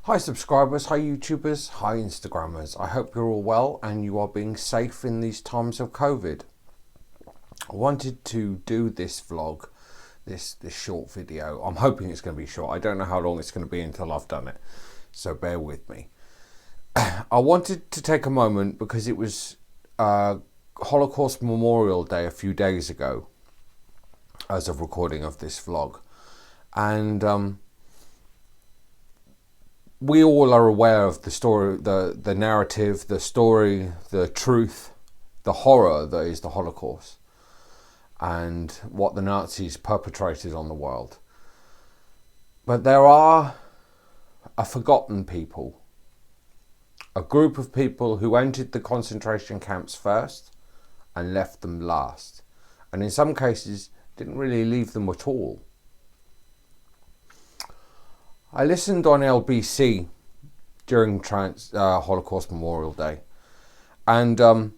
Hi subscribers, hi YouTubers, hi Instagrammers. I hope you're all well and you are being safe in these times of COVID. I wanted to do this vlog, this short video. I'm hoping it's going to be short. I don't know how long it's going to be until I've done it, so bear with me. I wanted to take a moment because it was Holocaust Memorial Day a few days ago as of recording of this vlog, and we all are aware of the story, the narrative, the story, the truth, the horror that is the Holocaust and what the Nazis perpetrated on the world. But there are a forgotten people, a group of people who entered the concentration camps first and left them last, and in some cases didn't really leave them at all. I listened on LBC during Holocaust Memorial Day, and a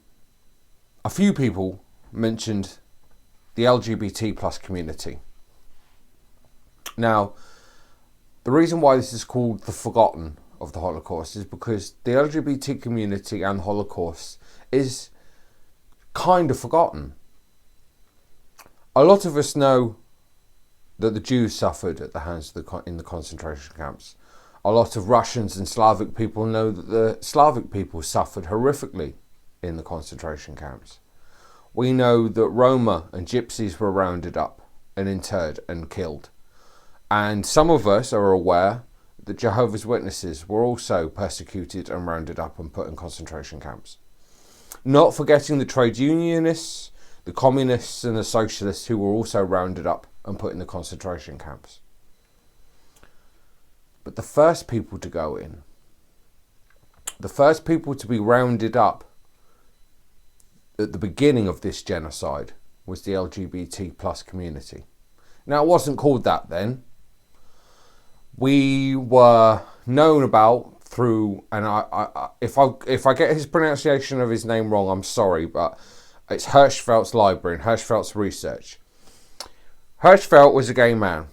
few people mentioned the LGBT plus community. Now, the reason why this is called the forgotten of the Holocaust is because the LGBT community and the Holocaust is kind of forgotten. A lot of us know that the Jews suffered at the hands of in the concentration camps. A lot of Russians and Slavic people know that the Slavic people suffered horrifically in the concentration camps. We know that Roma and Gypsies were rounded up and interred and killed. And some of us are aware that Jehovah's Witnesses were also persecuted and rounded up and put in concentration camps. Not forgetting the trade unionists, the communists and the socialists who were also rounded up and put in the concentration camps. But the first people to go in, the first people to be rounded up at the beginning of this genocide was the LGBT plus community. Now, it wasn't called that then. We were known about through, and if I get his pronunciation of his name wrong, I'm sorry, but it's Hirschfeld's library and Hirschfeld's research. Hirschfeld was a gay man,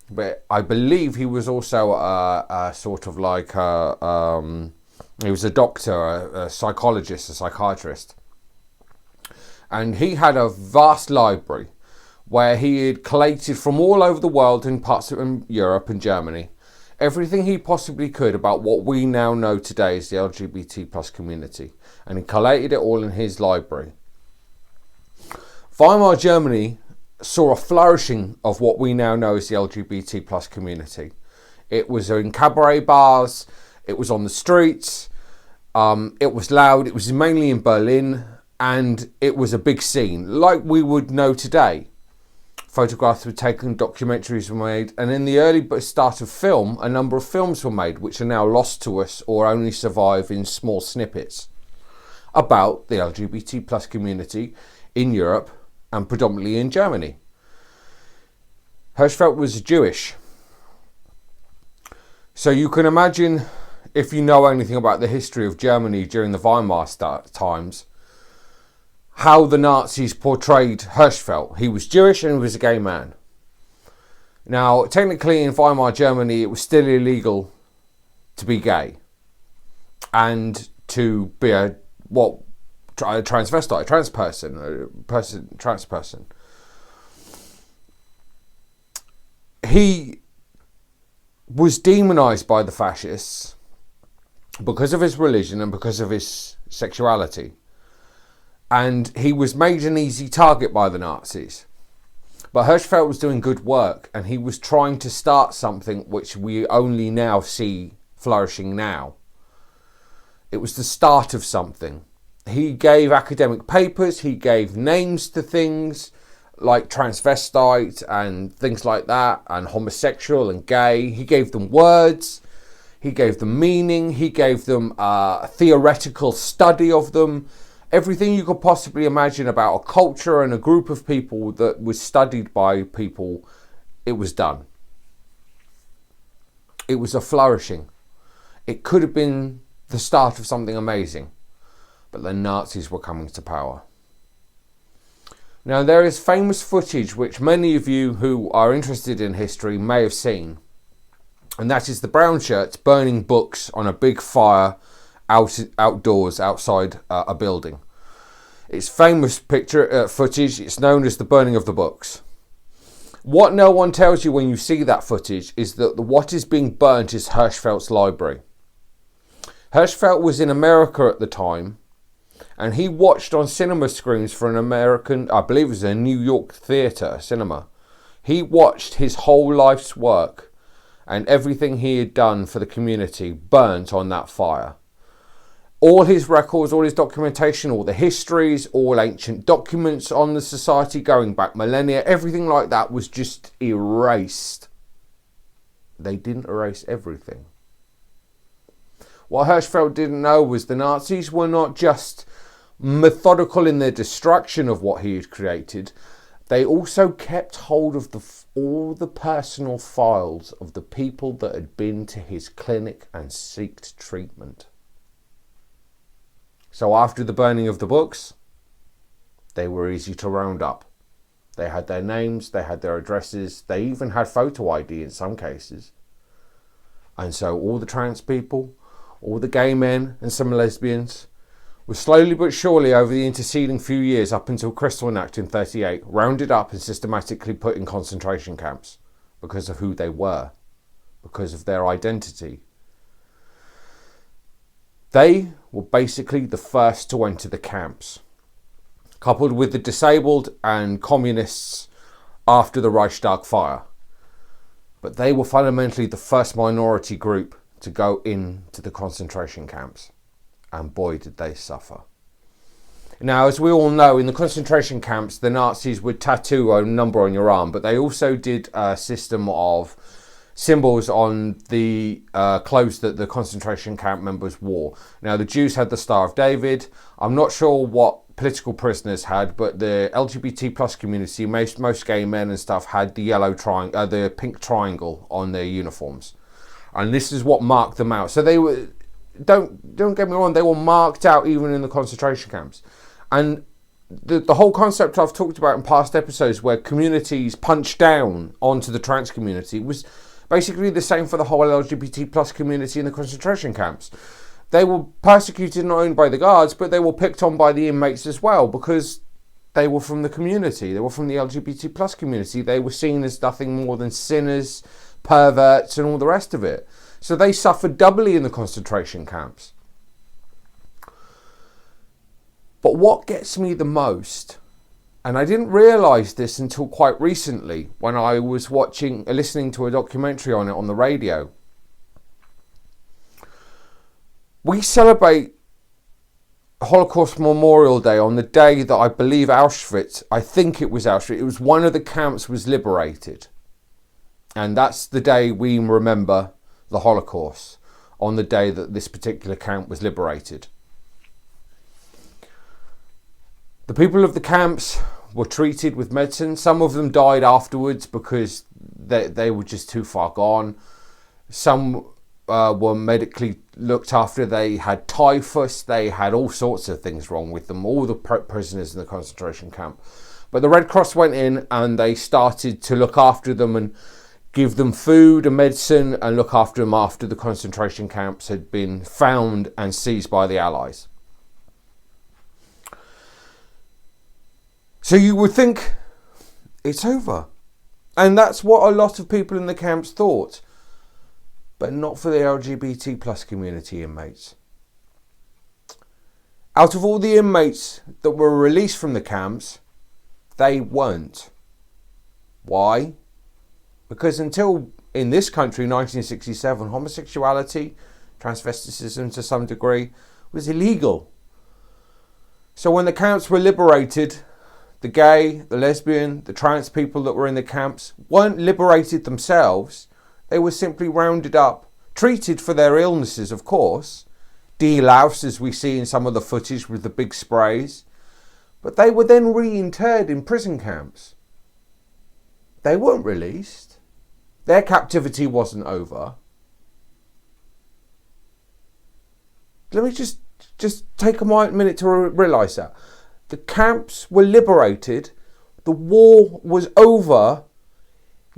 but I believe he was also a sort of like he was a doctor, a psychologist, a psychiatrist. And he had a vast library where he had collated from all over the world in parts of Europe and Germany everything he possibly could about what we now know today as the LGBT plus community. And he collated it all in his library. Weimar Germany saw a flourishing of what we now know as the LGBT plus community. It was in cabaret bars, it was on the streets, it was loud, it was mainly in Berlin, and it was a big scene, like we would know today. Photographs were taken, documentaries were made, and in the early start of film, a number of films were made, which are now lost to us or only survive in small snippets, about the LGBT plus community in Europe and predominantly in Germany. Hirschfeld was Jewish. So you can imagine, if you know anything about the history of Germany during the Weimar times, how the Nazis portrayed Hirschfeld. He was Jewish and he was a gay man. Now, technically in Weimar Germany, it was still illegal to be gay and to be a transvestite, trans person. He was demonized by the fascists because of his religion and because of his sexuality. And he was made an easy target by the Nazis. But Hirschfeld was doing good work, and he was trying to start something which we only now see flourishing now. It was the start of something. He gave academic papers, he gave names to things like transvestite and things like that, and homosexual and gay. He gave them words, he gave them meaning, he gave them a theoretical study of them. Everything you could possibly imagine about a culture and a group of people that was studied by people, it was done. It was a flourishing. It could have been the start of something amazing. But the Nazis were coming to power. Now, there is famous footage which many of you who are interested in history may have seen And that is the brown shirts burning books on a big fire outdoors outside a building. It's famous footage. It's known as the burning of the books. What no one tells you when you see that footage is that what is being burnt is Hirschfeld's library. Hirschfeld was in America at the time, and he watched on cinema screens for an American, I believe it was a New York theatre cinema. He watched his whole life's work and everything he had done for the community burnt on that fire. All his records, all his documentation, all the histories, all ancient documents on the society going back millennia, everything like that was just erased. They didn't erase everything. What Hirschfeld didn't know was the Nazis were not just methodical in their destruction of what he had created. They also kept hold of all the personal files of the people that had been to his clinic and sought treatment. So after the burning of the books, they were easy to round up. They had their names, they had their addresses, they even had photo ID in some cases. And so all the trans people, all the gay men and some lesbians were slowly but surely over the interceding few years up until Kristallnacht in 1938, rounded up and systematically put in concentration camps because of who they were, because of their identity. They were basically the first to enter the camps, coupled with the disabled and communists after the Reichstag fire. But they were fundamentally the first minority group to go into the concentration camps. And boy, did they suffer. Now, as we all know, in the concentration camps, the Nazis would tattoo a number on your arm, but they also did a system of symbols on the clothes that the concentration camp members wore. Now, the Jews had the Star of David. I'm not sure what political prisoners had, but the LGBT plus community, most gay men and stuff, had the the pink triangle on their uniforms, and this is what marked them out. So they were, don't get me wrong, they were marked out even in the concentration camps. And the whole concept I've talked about in past episodes, where communities punch down onto the trans community, was basically the same for the whole LGBT plus community in the concentration camps. They were persecuted not only by the guards, but they were picked on by the inmates as well, because they were from the community. They were from the LGBT plus community. They were seen as nothing more than sinners, perverts, and all the rest of it. So they suffered doubly in the concentration camps. But what gets me the most, and I didn't realise this until quite recently when I was listening to a documentary on it on the radio. We celebrate Holocaust Memorial Day on the day that I believe it was one of the camps was liberated. And that's the day we remember the Holocaust, on the day that this particular camp was liberated. The people of the camps were treated with medicine. Some of them died afterwards because they were just too far gone. Some were medically looked after. They had typhus. They had all sorts of things wrong with them, all the prisoners in the concentration camp. But the Red Cross went in and they started to look after them and give them food and medicine and look after them after the concentration camps had been found and seized by the Allies. So you would think it's over. And that's what a lot of people in the camps thought. But not for the LGBT plus community inmates. Out of all the inmates that were released from the camps, they weren't. Why? Because until in this country, 1967, homosexuality, transvesticism to some degree, was illegal. So when the camps were liberated, the gay, the lesbian, the trans people that were in the camps weren't liberated themselves. They were simply rounded up, treated for their illnesses, of course, deloused as we see in some of the footage with the big sprays, but they were then reinterred in prison camps. They weren't released. Their captivity wasn't over. Let me just take a minute to realise that. The camps were liberated, the war was over,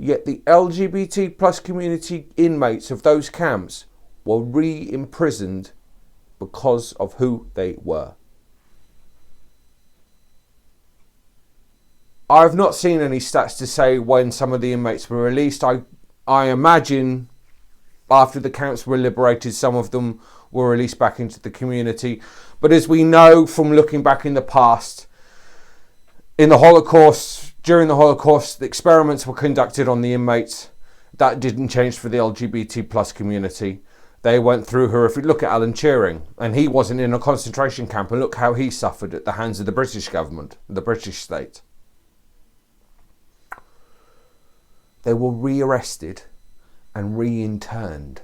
Yet the LGBT plus community inmates of those camps were re-imprisoned because of who they were. I've not seen any stats to say when some of the inmates were released. I imagine after the camps were liberated, some of them were released back into the community. But as we know from looking back in the past, in the Holocaust, during the Holocaust, the experiments were conducted on the inmates. That didn't change for the LGBT plus community. They went through horrific. Look at Alan Turing, and he wasn't in a concentration camp, and look how he suffered at the hands of the British government, the British state. They were rearrested and re-interned.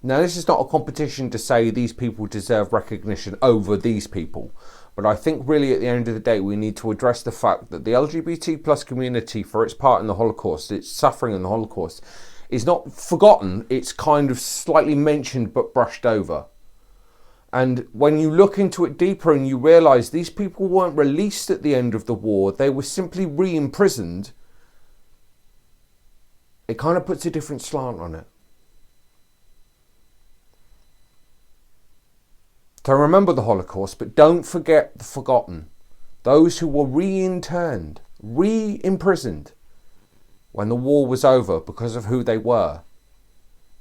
Now, this is not a competition to say these people deserve recognition over these people, but I think really at the end of the day we need to address the fact that the LGBT plus community, for its part in the Holocaust, its suffering in the Holocaust, is not forgotten. It's kind of slightly mentioned but brushed over. And when you look into it deeper and you realise these people weren't released at the end of the war, they were simply re-imprisoned, it kind of puts a different slant on it. So remember the Holocaust, but don't forget the forgotten. Those who were re-interned, re-imprisoned when the war was over because of who they were,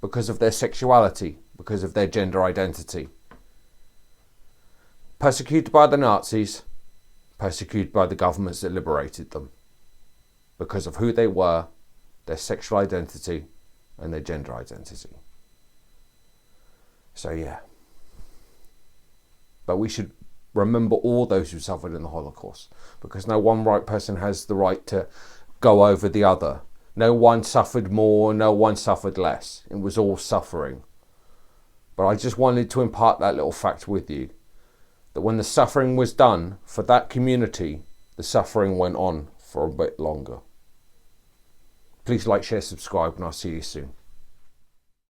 because of their sexuality, because of their gender identity. Persecuted by the Nazis, persecuted by the governments that liberated them, because of who they were, their sexual identity, and their gender identity. So yeah. But we should remember all those who suffered in the Holocaust, because no one right person has the right to go over the other. No one suffered more, no one suffered less. It was all suffering. But I just wanted to impart that little fact with you, that when the suffering was done for that community, the suffering went on for a bit longer. Please like, share, subscribe, and I'll see you soon.